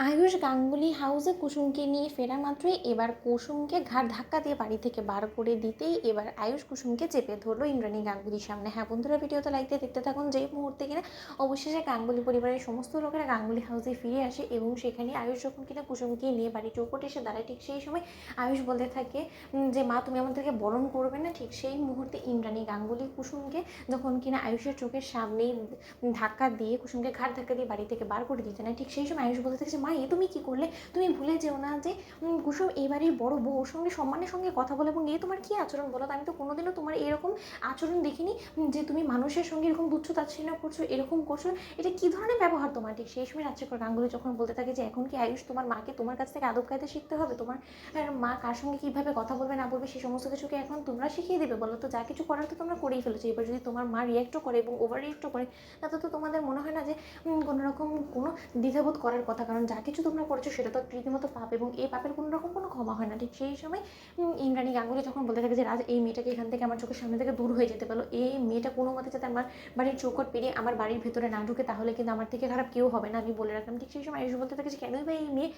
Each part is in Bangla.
আয়ুষ গাঙ্গুলি হাউসে কুসুমকে নিয়ে ফেরা মাত্রই এবার কুসুমকে ঘাড় ধাক্কা দিয়ে বাড়ি থেকে বার করে দিতেই এবার আয়ুষ কুসুমকে চেপে ধরলো ইন্দ্রাণী গাঙ্গুলির সামনে। হ্যাঁ বন্ধুরা, ভিডিওতে লাইক দিয়ে দেখতে থাকুন। যেই মুহূর্তে কিনা অবশেষে গাঙ্গুলি পরিবারের সমস্ত লোকেরা গাঙ্গুলি হাউসে ফিরে আসে এবং সেখানে আয়ুষ যখন কিনা কুসুমকে নিয়ে বাড়ি চৌকটে এসে দাঁড়ায়, ঠিক সেই সময় আয়ুষ বলতে থাকে যে মা তুমি আমাদেরকে বরণ করবে না। ঠিক সেই মুহূর্তে ইন্দ্রাণী গাঙ্গুলি কুসুমকে যখন কিনা আয়ুষের চোখের সামনেই ধাক্কা দিয়ে কুসুমকে ঘাড় ধাক্কা দিয়ে বাড়ি থেকে বার করে দিতে নেয়, ঠিক সেই সময় আয়ুষ বলতে থাকে যে মা এ তুমি কী করলে? তুমি ভুলে যেও না যে কুসুম এই বাড়ির বড় বউ, ওর সঙ্গে সম্মানের সঙ্গে কথা বলে। এবং এ তোমার কী আচরণ বলো তো? আমি তো কোনোদিনও তোমার এরকম আচরণ দেখিনি যে তুমি মানুষের সঙ্গে এরকম তুচ্ছ তাচ্ছিল্য করছো, এরকম করছো। এটা কী ধরনের ব্যবহার তোমার? ঠিক সেই সময় রাজ্যকর গাঙ্গুলি যখন বলতে থাকে যে এখন কি আয়ুষ তোমার মাকে তোমার কাছ থেকে আদব কায়দা শিখতে হবে? তোমার মা কার সঙ্গে কীভাবে কথা বলবে না বলবে সেই সমস্ত কিছুকে এখন তোমরা শিখিয়ে দেবে? বলো তো, যা কিছু করার তো তোমরা করেই ফেলেছো। এবার যদি তোমার মা রিয়াক্টও করে এবং ওভার রিয়াক্টও করে, তাতে তো তোমাদের মনে হয় না যে কোনো রকম কোনো দ্বিধাবোধ করার কথা? কারণ যা কিছু তোমরা করেছো সেটা তো রীতিমতো পাপ এবং এই পাপের কোনো রকম কোনো ক্ষমা হয় না। ঠিক সেই সময় ইন্দ্রাণী গাঙ্গুলি যখন বলতে থাকে যে রাজ এই মেয়েটাকে এখান থেকে আমার চোখের সামনে থেকে দূর হয়ে যেতে পারলো, এই মেয়েটা কোনো মতে যাতে আমার বাড়ির চৌকট পেরিয়ে আমার বাড়ির ভেতরে না ঢুকে, তাহলে কিন্তু আমার থেকে খারাপ কেউ হবে না, আমি বলে রাখলাম। ঠিক সেই সময় আয়ুষ বলতে থাকে যে কেনই বা এই মেয়ে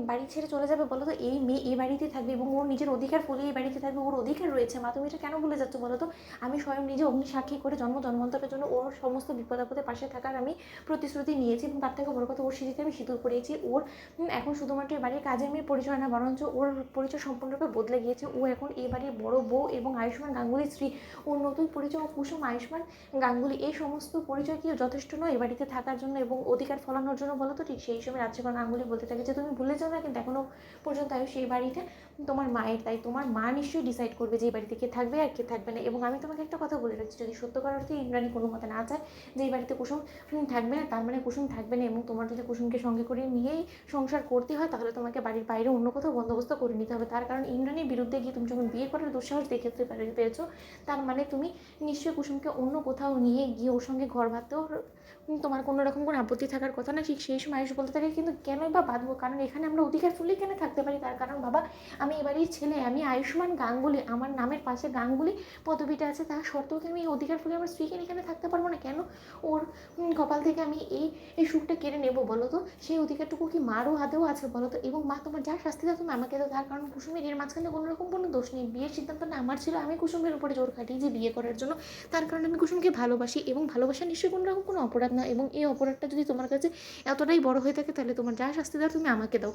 বাড়ি ছেড়ে চলে যাবে বলো তো? এই মেয়ে এই বাড়িতে থাকবে এবং ওর নিজের অধিকার ফলিয়ে এই বাড়িতে থাকবে, ওর অধিকার রয়েছে। মা তুমি এটা কেন ভুলে যাচ্ছ বলো তো? আমি স্বয়ং নিজে অগ্নি সাক্ষী করে জন্ম জন্মান্তরের জন্য ওর সমস্ত বিপদ আপদে পাশে থাকার আমি প্রতিশ্রুতি নিয়েছি এবং তার থেকে বড় কথা ওর সিঁড়িতে আমি সিঁদুর পড়িয়েছি। ওর এখন শুধুমাত্র এই বাড়ির কাজের মেয়ের পরিচয় না, বরঞ্চ ওর পরিচয় সম্পূর্ণরূপে বদলে গিয়েছে। ও এখন এই বাড়ির বড় বউ এবং আয়ুষ্মান গাঙ্গুলির স্ত্রী। ওর নতুন পরিচয় কুসুম আয়ুষ্মান গাঙ্গুলি। এই সমস্ত পরিচয় কি যথেষ্ট নয় এ বাড়িতে থাকার জন্য এবং অধিকার ফলানোর জন্য বলো তো? ঠিক সেই সময় রাজ্যপাল গাঙ্গুলি বলতে থাকে যে তুমি ভুলে যাও না কিন্তু এখনও পর্যন্ত আয়ুষ এই বাড়িতে তোমার মায়ের, তাই তোমার মা নিশ্চয়ই ডিসাইড করবে যে এই বাড়িতে কে থাকবে আর কে থাকবে না। এবং আমি তোমাকে একটা কথা বলে রাখছি, যদি সত্যকার অর্থে ইন্দ্রাণী কোনো মতে না চায় যে এই বাড়িতে কুসুম থাকবে না, তার মানে কুসুম থাকবে না। এবং তোমার যদি কুসুমকে সঙ্গে করে নিয়েই সংসার করতে হয় তাহলে তোমাকে বাড়ির বাইরে অন্য কোথাও বন্দোবস্ত করে নিতে হবে। তার কারণ ইন্দ্রাণীর বিরুদ্ধে গিয়ে তুমি যখন বিয়ে করার দুঃসাহস দেখাতে পেরেছো, তার মানে তুমি নিশ্চয়ই কুসুমকে অন্য কোথাও নিয়ে গিয়ে ওর সঙ্গে ঘর বাঁধতেও তোমার কোনো রকম কোনো আপত্তি থাকার কথা না। ঠিক সেই সময় আয়ুষ বলতে থাকে কিন্তু কেনই বা বাঁধবো? কারণ এখানে আমরা অধিকার ফুললেই কেন থাকতে পারি? তার কারণ বাবা আমি এবারের ছেলে, আমি আয়ুষ্মান গাঙ্গুলি, আমার নামের পাশে গাঙ্গুলি পদবিটা আছে, তার সত্ত্বেও কি আমি এই অধিকার ফুলে আমার স্ত্রীকে এখানে থাকতে পারবো না? কেন ওর কপাল থেকে আমি এই সুখটা কেড়ে নেবো বলো তো? সেই অধিকারটুকু কি মারও আদেও আছে বলো তো? এবং মা তোমার যা শাস্তি দাও তুমি আমাকে দাও। তার কারণ কুসুমের এর মাঝখানে কোনো রকম কোনো দোষ নেই। বিয়ের সিদ্ধান্তটা আমার ছিল, আমি কুসুমের উপরে জোর খাটিয়েছি বিয়ে করার জন্য। তার কারণ আমি কুসুমকে ভালোবাসি এবং ভালোবাসা নিশ্চয়ই কোনো রকম কোনো অপরাধ না। এবং এই অপরাধটা যদি তোমার কাছে এতটাই বড় হয়ে থাকে তাহলে তোমার যা শাস্তি দাও তুমি আমাকে দাও,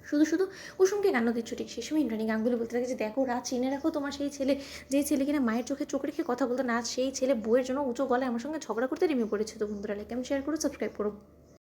শুধু শুধু কুসুমকে কেন দিচ্ছ? ঠিক সেই সময় ইন্দ্রাণী গাঙ্গুলি বলতে থাকে যে দেখো রাজ, চিনে রাখো তোমার সেই ছেলে, যেই ছেলে কিনা মায়ের চোখে চোখ রেখে কথা বলতো না, সেই ছেলে বউয়ের জন্য উঁচু গলায় আমার সঙ্গে ঝগড়া করতে নেমে পড়েছে। তো বন্ধুরা লাইক শেয়ার করো, সাবস্ক্রাইব করো।